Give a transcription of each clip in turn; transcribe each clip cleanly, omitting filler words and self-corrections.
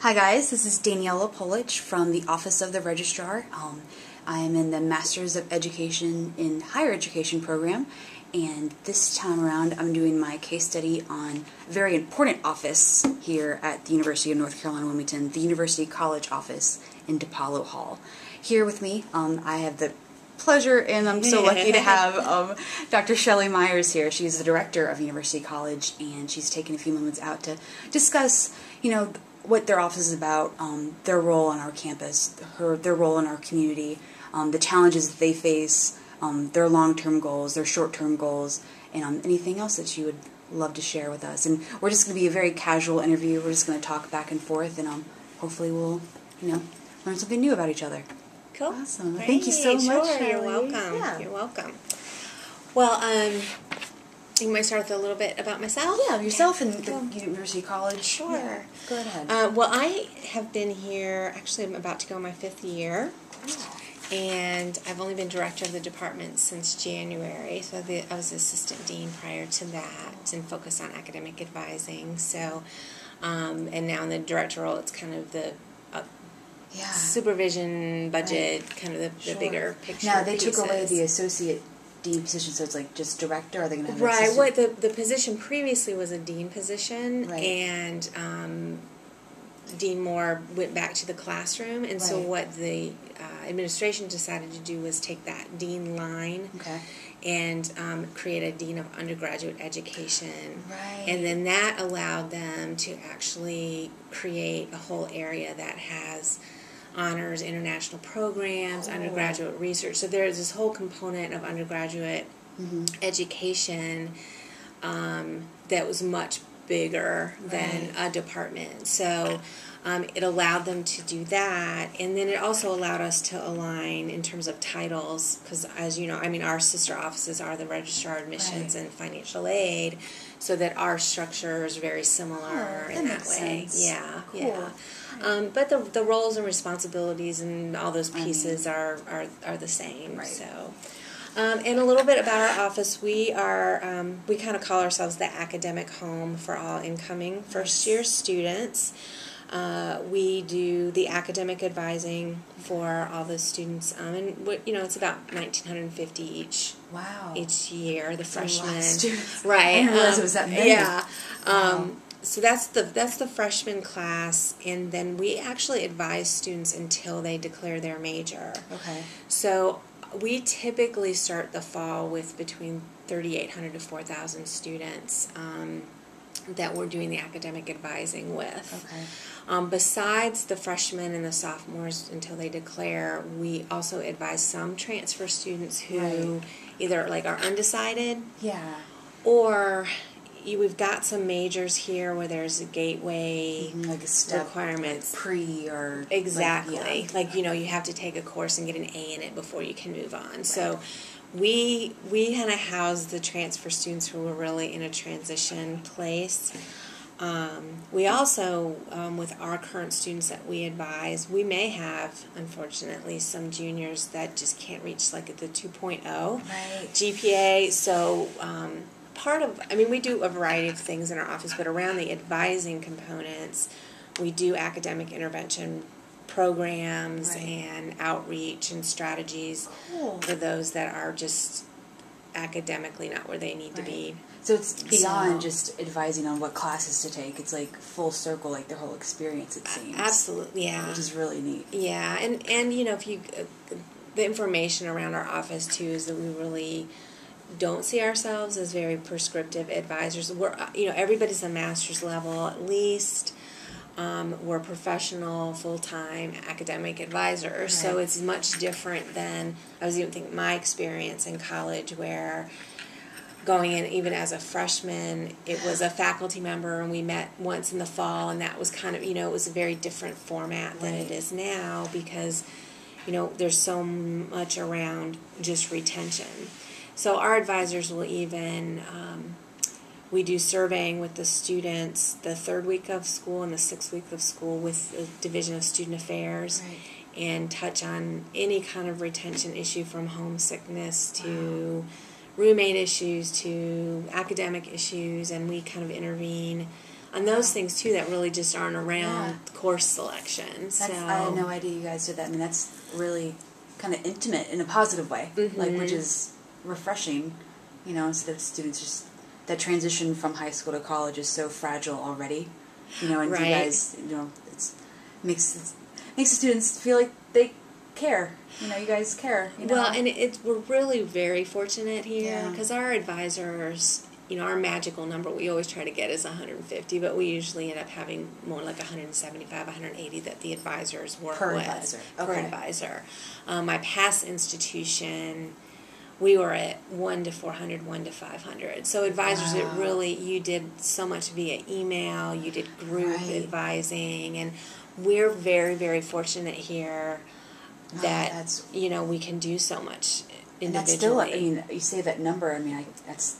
Hi guys, this is Daniela Polich from the Office of the Registrar. I am in the Masters of Education in Higher Education program, and this time around I'm doing my case study on a very important office here at the University of North Carolina Wilmington, the University College office in DePaulo Hall. Here with me, I have the pleasure, and I'm so lucky to have Dr. Shelley Myers here. She's the director of University College, and she's taken a few moments out to discuss, what their office is about, their role on our campus, their role in our community, the challenges that they face, their long-term goals, their short-term goals, and anything else that you would love to share with us. And we're just going to be a very casual interview. We're just going to talk back and forth, and hopefully we'll, learn something new about each other. Cool. Awesome. Great. Thank you so much, Shelley. You're welcome. Yeah. You're welcome. Well, you might start with a little bit about myself. Yeah, yourself and the University College. Sure. Yeah. Go ahead. Well, I have been here, actually I'm about to go on my 5th year. Oh. And I've only been director of the department since January. So I was assistant dean prior to that and focused on academic advising. So, and now in the director role, it's kind of the supervision budget, kind of the bigger picture. Now, they pieces. took away the associate dean position, so it's like just director? Are they going to have an Right. assistant? What the position previously was a dean position, Right. and Dean Moore went back to the classroom, and so Right. what the administration decided to do was take that dean line and create a dean of undergraduate education. Right. And then that allowed them to actually create a whole area that has honors, international programs, undergraduate research. So there's this whole component of undergraduate education that was much bigger than a department. So it allowed them to do that, and then it also allowed us to align in terms of titles, because as you know, our sister offices are the Registrar Admissions and Financial Aid, so that our structure is very similar in that way. Sense. Yeah, Cool. yeah. But the roles and responsibilities and all those pieces are the same. Right. So, and a little bit about our office. We are we kind of call ourselves the academic home for all incoming first-year students. We do the academic advising for all the students, and it's about 1,950 each. Wow. Each year, the freshmen. Right. I didn't realize it was that many. Yeah. Wow. So that's the freshman class, and then we actually advise students until they declare their major. Okay. So we typically start the fall with between 3,800 to 4,000 students that we're doing the academic advising with. Okay. Besides the freshmen and the sophomores until they declare, we also advise some transfer students who either are undecided, or we've got some majors here where there's a gateway like a step requirements. Pre or exactly. You have to take a course and get an A in it before you can move on. Right. So we kind of house the transfer students who are really in a transition place. We also, with our current students that we advise, we may have, unfortunately, some juniors that just can't reach the 2.0 GPA. So we do a variety of things in our office, but around the advising components, we do academic intervention programs and outreach and strategies for those that are just academically not where they need to be. So it's beyond just advising on what classes to take. It's full circle, their whole experience, it seems. Absolutely, yeah. Which is really neat. Yeah, and if you, the information around our office too is that we really don't see ourselves as very prescriptive advisors. We're, everybody's a master's level at least. We're professional, full-time academic advisors, so it's much different than, I was even thinking, my experience in college where going in even as a freshman, it was a faculty member and we met once in the fall, and that was kind of, it was a very different format than it is now because, there's so much around just retention. So our advisors will even, we do surveying with the students the 3rd week of school and the 6th week of school with the Division of Student Affairs and touch on any kind of retention issue from homesickness to roommate issues to academic issues, and we kind of intervene on those things too that really just aren't around course selection. I had no idea you guys did that. I mean, that's really kind of intimate in a positive way, like, which is refreshing, you know, instead of students just, that transition from high school to college is so fragile already, you know, and you guys, you know, makes the students feel like they care, you know, you guys care, you know. Well, and we're really very fortunate here because our advisors, you know, our magical number we always try to get is 150, but we usually end up having more like 175, 180 that the advisors work per with. Advisor. Per advisor. My past institution, we were at 1 to 400, 1 to 500. So advisors, it really, you did so much via email, you did group advising, and we're very, very fortunate here that, you know, we can do so much individually. And that's still, I mean, you say that number, I mean, that's,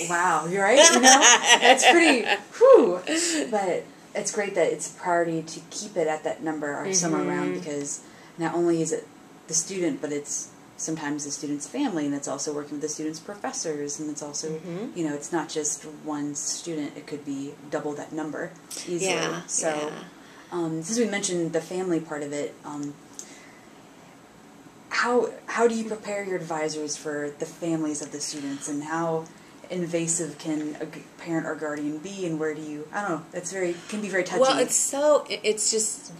wow, you're right, you know? That's pretty, whew. But it's great that it's a priority to keep it at that number or somewhere around, because not only is it the student, but it's sometimes the student's family, and it's also working with the student's professors, and it's also, you know, it's not just one student, it could be double that number easily. So, since we mentioned the family part of it, how do you prepare your advisors for the families of the students, and how invasive can a parent or guardian be, and where do you, I don't know, can be very touchy. Well, it's just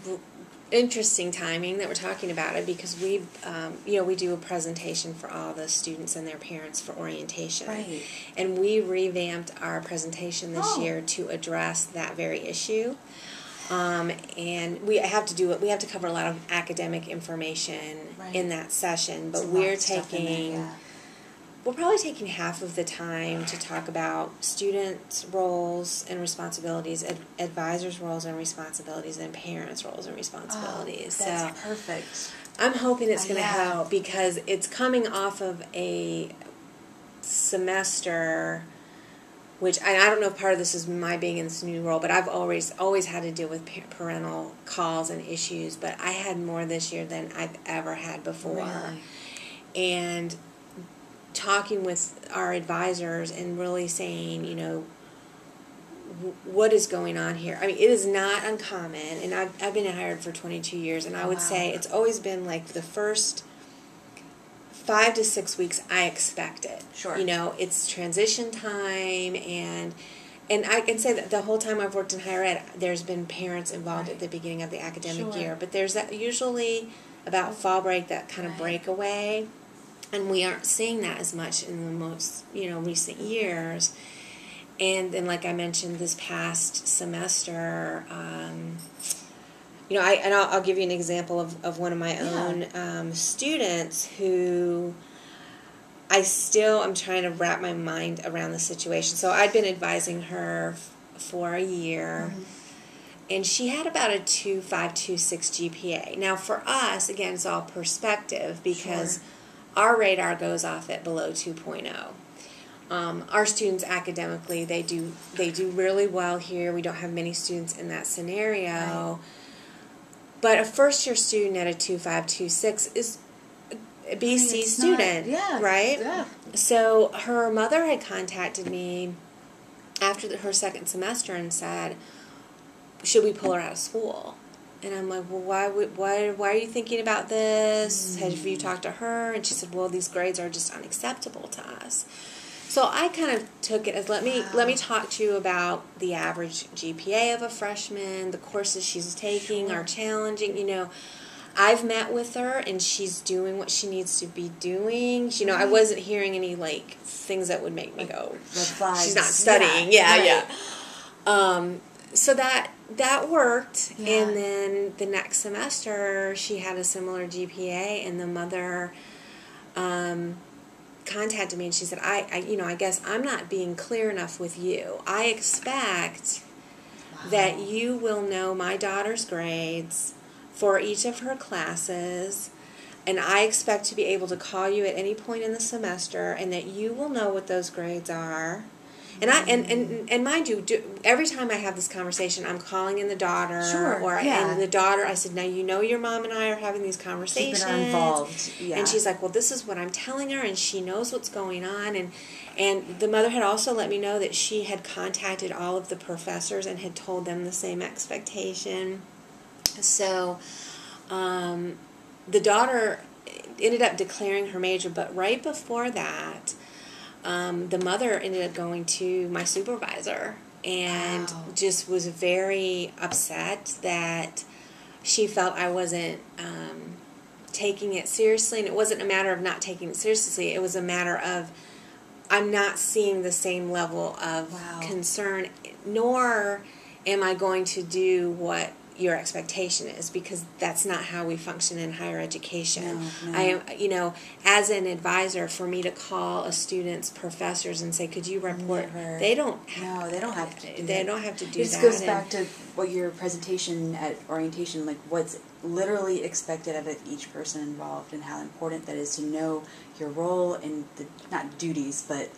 interesting timing that we're talking about it, because we do a presentation for all the students and their parents for orientation. Right. And we revamped our presentation this year to address that very issue. And we have to cover a lot of academic information in that session, but we're probably taking half of the time to talk about students' roles and responsibilities, advisors' roles and responsibilities, and parents' roles and responsibilities. That's perfect. I'm hoping it's going to help, because it's coming off of a semester, which I don't know if part of this is my being in this new role, but I've always had to deal with parental calls and issues, but I had more this year than I've ever had before. Really? And talking with our advisors and really saying, you know, what is going on here? I mean, it is not uncommon, and I've been hired for 22 years, and I would say it's always been like the first 5 to 6 weeks I expect it. Sure. You know, it's transition time, and I can say that the whole time I've worked in higher ed, there's been parents involved at the beginning of the academic year, but there's that usually about fall break, that kind of breakaway. And we aren't seeing that as much in the most, you know, recent years. And then, like I mentioned, this past semester, you know, I'll give you an example of one of my own students who I'm trying to wrap my mind around the situation. So I'd been advising her for a year, and she had about a 2.5, 2.6 GPA. Now, for us, again, it's all perspective, because our radar goes off at below 2.0. Our students academically, they do really well here. We don't have many students in that scenario. But a first-year student at a 2.5, 2.6 is a BC student, right? Yeah. So her mother had contacted me after her second semester and said, should we pull her out of school? And I'm like, well, why are you thinking about this? Have you talked to her? And she said, well, these grades are just unacceptable to us. So I kind of took it as, let me talk to you about the average GPA of a freshman, the courses she's taking are challenging. You know, I've met with her, and she's doing what she needs to be doing. You know, I wasn't hearing any, like, things that would make me go, she's not studying. So that worked, and then the next semester she had a similar GPA, and the mother contacted me, and she said, I guess I'm not being clear enough with you. I expect that you will know my daughter's grades for each of her classes, and I expect to be able to call you at any point in the semester, and that you will know what those grades are, And mind you, every time I have this conversation, I'm calling in the daughter, and the daughter. I said, now you know your mom and I are having these conversations. Keeping her involved, yeah. And she's like, well, this is what I'm telling her, and she knows what's going on. And the mother had also let me know that she had contacted all of the professors and had told them the same expectation. So, the daughter ended up declaring her major, but right before that, the mother ended up going to my supervisor and just was very upset that she felt I wasn't taking it seriously. And it wasn't a matter of not taking it seriously. It was a matter of I'm not seeing the same level of concern, nor am I going to do what your expectation is, because that's not how we function in higher education. No. I am, as an advisor, for me to call a student's professors and say, "Could you report?" Never. They don't. They don't have to. They don't have to do that. It just goes back to what your presentation at orientation, like what's literally expected of each person involved, and how important that is to know your role and the not duties, but.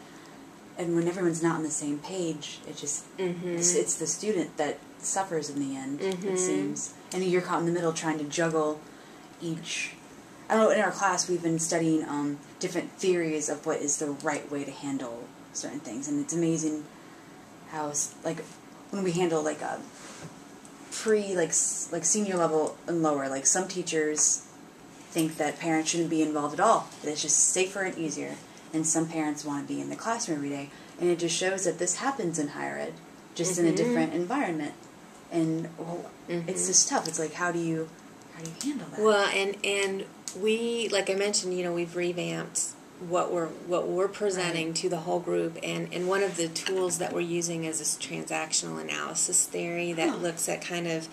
And when everyone's not on the same page, it just it's the student that suffers in the end, it seems. And you're caught in the middle trying to juggle each. I don't know, in our class we've been studying different theories of what is the right way to handle certain things. And it's amazing how, like, when we handle, like, a like senior level and lower, like, some teachers think that parents shouldn't be involved at all, that it's just safer and easier. And some parents want to be in the classroom every day. And it just shows that this happens in higher ed, just in a different environment. And it's just tough. It's like, how do you handle that? Well, and we, like I mentioned, we've revamped what we're presenting to the whole group. And one of the tools that we're using is this transactional analysis theory that looks at kind of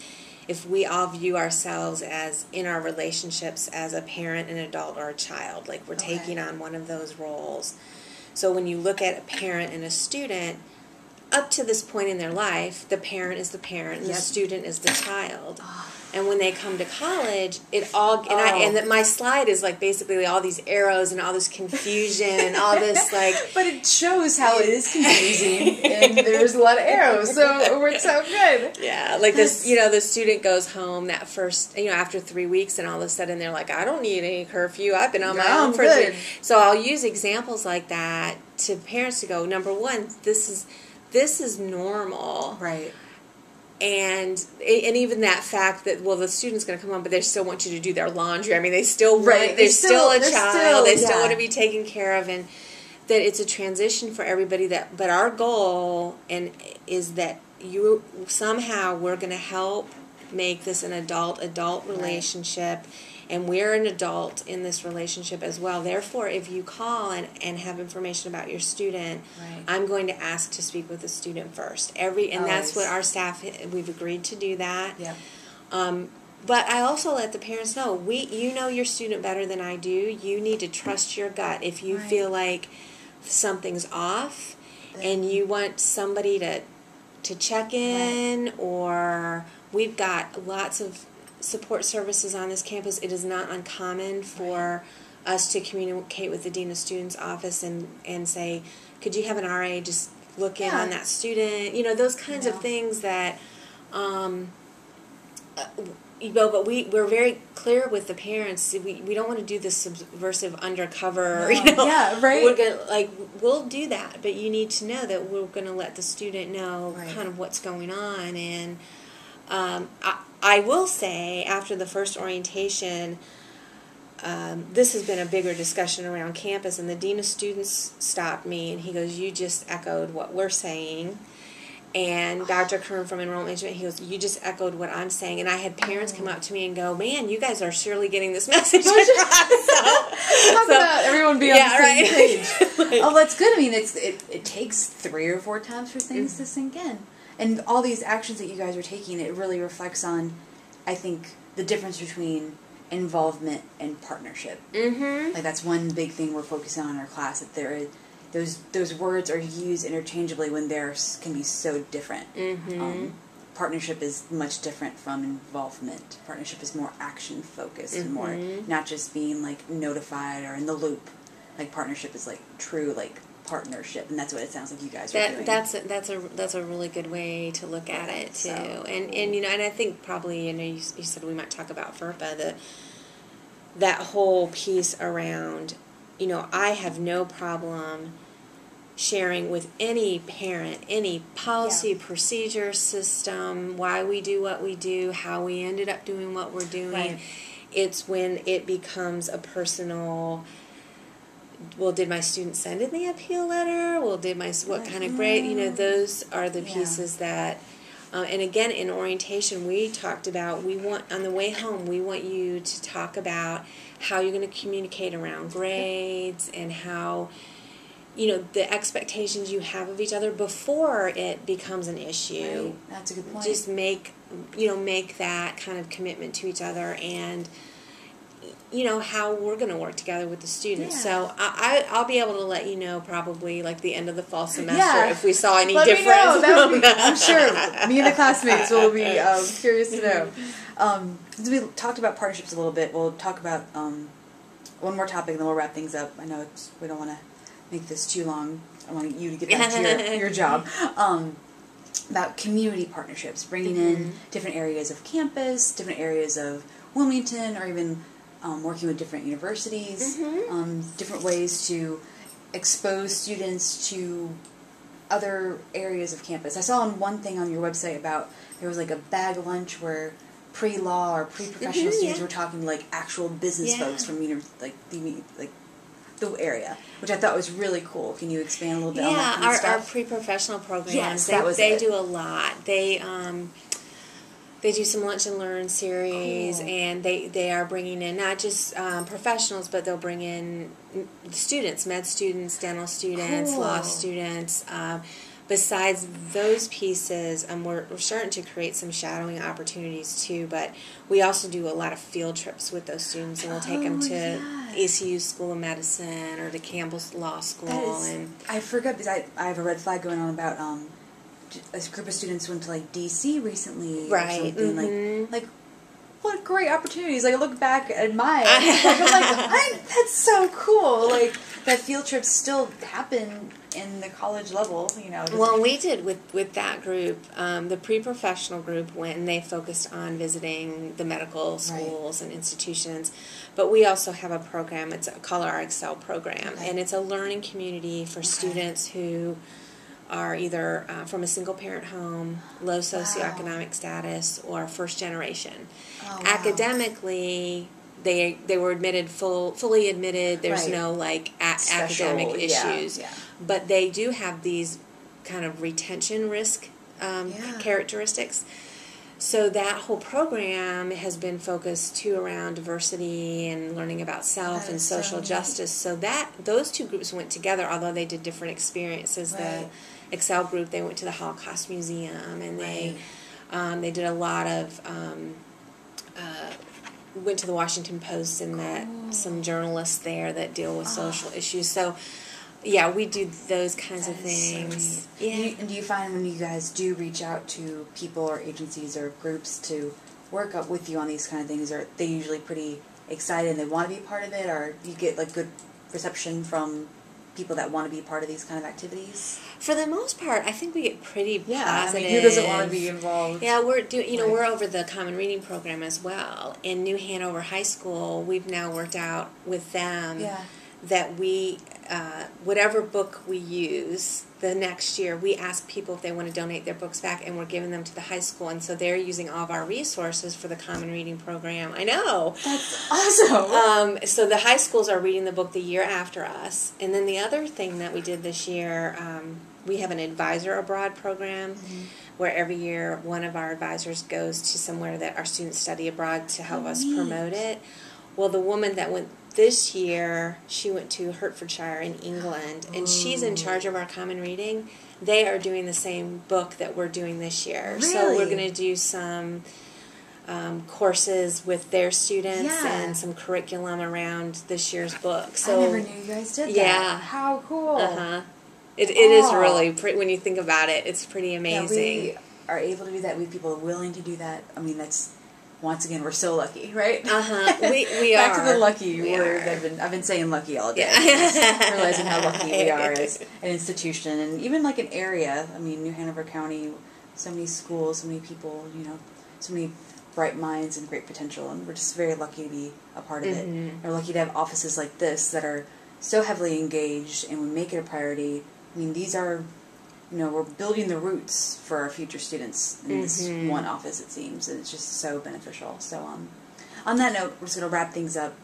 if we all view ourselves as in our relationships as a parent, an adult, or a child, like we're taking on one of those roles. So when you look at a parent and a student, up to this point in their life, the parent is the parent and the student is the child. And when they come to college, it all and my slide is like basically all these arrows and all this confusion and all this like. But it shows how it is confusing and there's a lot of arrows, so it works out good. Yeah, like this, the student goes home that first, after 3 weeks, and all of a sudden they're like, I don't need any curfew. I've been on my own for 3. So I'll use examples like that to parents to go, number one, this is normal, right? And even that fact that, well, the student's going to come home, but they still want you to do their laundry. I mean, they still want, they're still a child. They still want to be taken care of, and that it's a transition for everybody. But our goal is that we're going to help make this an adult relationship. And we're an adult in this relationship as well. Therefore, if you call and have information about your student, I'm going to ask to speak with the student first. That's what our staff, we've agreed to do that. Yeah. But I also let the parents know, you know your student better than I do. You need to trust your gut. If you feel like something's off and you want somebody to check in, or we've got lots of support services on this campus. It is not uncommon for us to communicate with the Dean of Students office and say, could you have an RA just look in on that student? Those kinds of things that, but we're very clear with the parents. We don't want to do this subversive undercover, Yeah, right. We're gonna, we'll do that, but you need to know that we're going to let the student know kind of what's going on. And I will say, after the first orientation, this has been a bigger discussion around campus, and the Dean of Students stopped me, and he goes, you just echoed what we're saying. And Dr. Kern from Enrollment Management, he goes, you just echoed what I'm saying. And I had parents come up to me and go, man, you guys are surely getting this message across. Talk about everyone being on the same page. That's good. I mean, it takes 3 or 4 times for things to sink in. And all these actions that you guys are taking, it really reflects on, I think, the difference between involvement and partnership. Mm-hmm. Like, that's one big thing we're focusing on in our class, that those words are used interchangeably when they can be so different. Mm-hmm. Partnership is much different from involvement. Partnership is more action-focused and more not just being, like, notified or in the loop. Like, partnership is, like, true, like, partnership, and that's what it sounds like you guys are doing. That's a really good way to look at it too. So, and I think probably you said we might talk about FERPA, that whole piece around, I have no problem sharing with any parent any policy, procedure, system, why we do what we do, how we ended up doing what we're doing. Right. It's when it becomes a personal, well, did my student send in the appeal letter? Well, what kind of grade? Those are the pieces that, and again, in orientation, we talked about, on the way home, we want you to talk about how you're going to communicate around grades and how, the expectations you have of each other before it becomes an issue. Right. That's a good point. Just make that kind of commitment to each other and, how we're going to work together with the students. Yeah. So I'll be able to let you know probably like the end of the fall semester if we saw any difference. I'm sure me and the classmates will be curious to know. Since we talked about partnerships a little bit, we'll talk about one more topic and then we'll wrap things up. I know we don't want to make this too long. I want you to get back to your job. About community partnerships, bringing in different areas of campus, different areas of Wilmington, or even working with different universities, different ways to expose students to other areas of campus. I saw on one thing on your website about there was like a bag lunch where pre-law or pre-professional students were talking to like actual business folks from the area, which I thought was really cool. Can you expand a little bit on that kind of stuff? Our pre-professional programs, yes, they do a lot. They do some lunch and learn series, and they are bringing in not just professionals, but they'll bring in students, med students, dental students, law students. Besides those pieces, we're starting to create some shadowing opportunities too, but we also do a lot of field trips with those students, and we'll take them to ECU School of Medicine or to Campbell Law School. I forgot because I have a red flag going on about a group of students went to like DC recently, right? Or something. Like what great opportunities! Like I look back at mine, I'm like, that's so cool. Like that field trips still happen in the college level, Well, we did with that group, the pre-professional group went and they focused on visiting the medical schools and institutions, but we also have a program. It's called our Excel program, and it's a learning community for students who are either from a single-parent home, low socioeconomic status, or first generation. Academically, they were admitted fully admitted. There's no like academic issues, but they do have these kind of retention risk characteristics. So that whole program has been focused too around diversity and learning about self and social justice. So those two groups went together, although they did different experiences. The Excel group, they went to the Holocaust Museum, and they did a lot of went to the Washington Post and met some journalists there that deal with social issues. So we do those kinds of things. So and do you find when you guys do reach out to people or agencies or groups to work up with you on these kind of things, are they usually pretty excited and they want to be part of it, or do you get like good reception from people that want to be part of these kind of activities? For the most part, I think we get pretty positive. I mean, who doesn't want to be involved? Yeah, we're doing. We're over the Common Reading program as well. In New Hanover High School, we've now worked out with them that we, whatever book we use the next year, we ask people if they want to donate their books back, and we're giving them to the high school, and so they're using all of our resources for the Common Reading program. I know. That's awesome. So the high schools are reading the book the year after us, and then the other thing that we did this year, we have an advisor abroad program where every year one of our advisors goes to somewhere that our students study abroad to help us promote it. Well, the woman that went this year, she went to Hertfordshire in England, and she's in charge of our Common Reading. They are doing the same book that we're doing this year. Really? So we're going to do some courses with their students and some curriculum around this year's book. So I never knew you guys did that. Yeah. How cool. It is really, when you think about it, it's pretty amazing. Yeah, we are able to do that. We have people willing to do that. I mean, that's once again, we're so lucky, right? We Back are. to the lucky We word. are. I've been saying lucky all day. Yeah. Realizing how lucky we are as an institution, and even like an area. I mean, New Hanover County, so many schools, so many people, so many bright minds and great potential, and we're just very lucky to be a part of it. We're lucky to have offices like this that are so heavily engaged and we make it a priority. I mean, these are, we're building the roots for our future students in this one office, it seems, and it's just so beneficial. So, on that note, we're just going to wrap things up.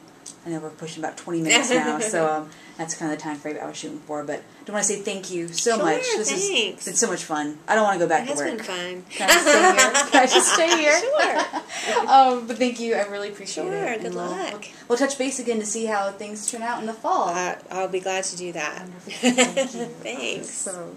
I know we're pushing about 20 minutes now, so that's kind of the time frame I was shooting for. But I want to say thank you so much. This has been so much fun. I don't want to go back to work. It has been fun. Can I stay here? Can I just stay here? Sure. But thank you. I really appreciate it. Sure. Good luck. We'll touch base again to see how things turn out in the fall. I'll be glad to do that. Wonderful. Thank you. Thanks. So.